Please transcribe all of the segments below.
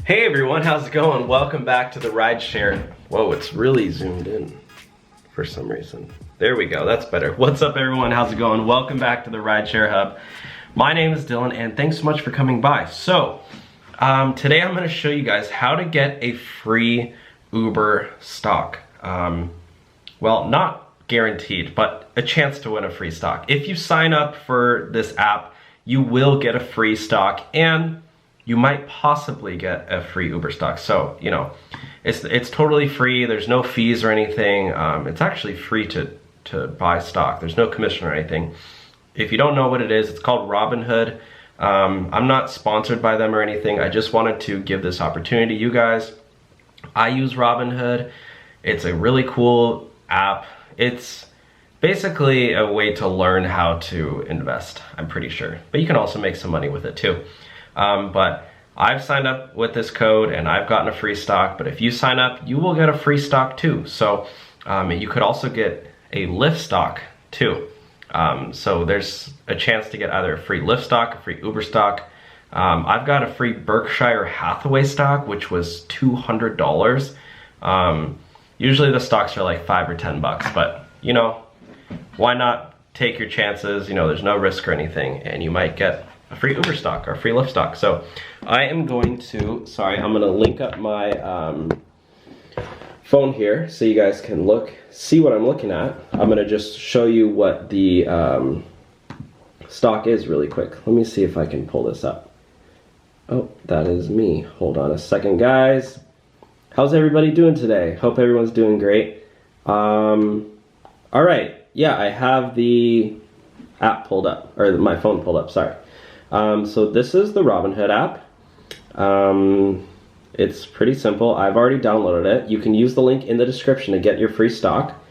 Hey everyone, how's it going? Welcome back to the Rideshare. Whoa, it's really zoomed in for some reason. There we go, that's better. What's up everyone, how's it going? Welcome back to the Rideshare Hub. My name is Dylan and thanks so much for coming by. So, today I'm gonna show you guys how to get a free Uber stock. Well, not guaranteed, but a chance to win a free stock. If you sign up for this app, you will get a free stock and you might possibly get a free Uber stock. So, you know, it's totally free. There's no fees or anything. It's actually free to buy stock. There's no commission or anything. If you don't know what it is, it's called Robinhood. I'm not sponsored by them or anything. I just wanted to give this opportunity to you guys. I use Robinhood. It's a really cool app. It's basically a way to learn how to invest, I'm pretty sure. But you can also make some money with it too. But I've signed up with this code and I've gotten a free stock, but if you sign up, you will get a free stock too. So you could also get a Lyft stock too. So there's a chance to get either a free Lyft stock, a free Uber stock. I've got a free Berkshire Hathaway stock, which was $200. Usually the stocks are like $5 or $10, but you know, why not take your chances? You know, there's no risk or anything, and you might get a free Uber stock or a free Lyft stock. So I am going to, I'm gonna link up my phone here so you guys can see what I'm looking at. I'm gonna just show you what the stock is really quick. Let me see if I can pull this up. Oh, that is me. Hold on a second, guys. How's everybody doing today? Hope everyone's doing great. All right, yeah, I have the app pulled up, or my phone pulled up, sorry. So this is the Robinhood app. It's pretty simple. I've already downloaded it. You can use the link in the description to get your free stock.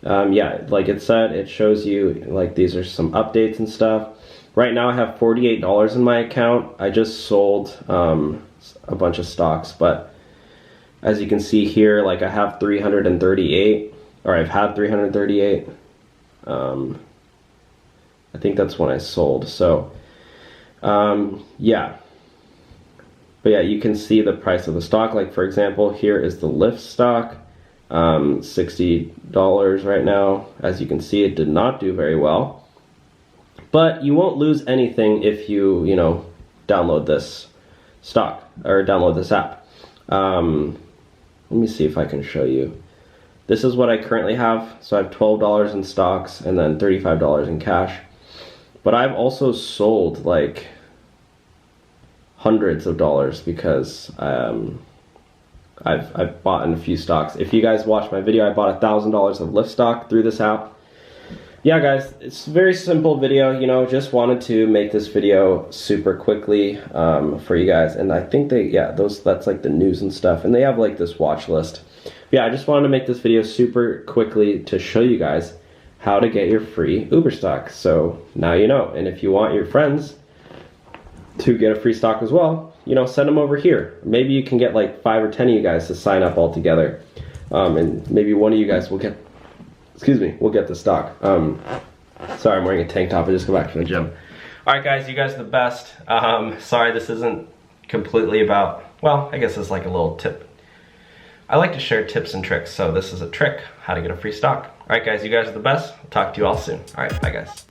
Yeah, like it said, it shows you, like, these are some updates and stuff. Right now I have $48 in my account. I just sold a bunch of stocks, but as you can see here, like I have 338, or I've had 338. I think that's when I sold, so yeah. But yeah, you can see the price of the stock. Like for example, here is the Lyft stock, $60 right now. As you can see, it did not do very well. But you won't lose anything if you download this stock or download this app. Let me see if I can show you. This is what I currently have. So I have $12 in stocks and then $35 in cash. But I've also sold like hundreds of dollars because I've bought in a few stocks. If you guys watched my video, I bought $1,000 of Lyft stock through this app. Yeah guys, it's a very simple video, just wanted to make this video super quickly for you guys. And I think that's like the news and stuff, and they have like this watch list. Yeah, I just wanted to make this video super quickly to show you guys how to get your free Uber stock. So now you know, and if you want your friends to get a free stock as well, send them over here. Maybe you can get like 5 or 10 of you guys to sign up all together, and maybe one of you guys will get, we'll get the stock. Sorry, I'm wearing a tank top. I just got back from the gym. All right, guys, you guys are the best. Sorry, this isn't completely about, well, I guess it's like a little tip. I like to share tips and tricks, so this is a trick, how to get a free stock. All right, guys, you guys are the best. I'll talk to you all soon. All right, bye, guys.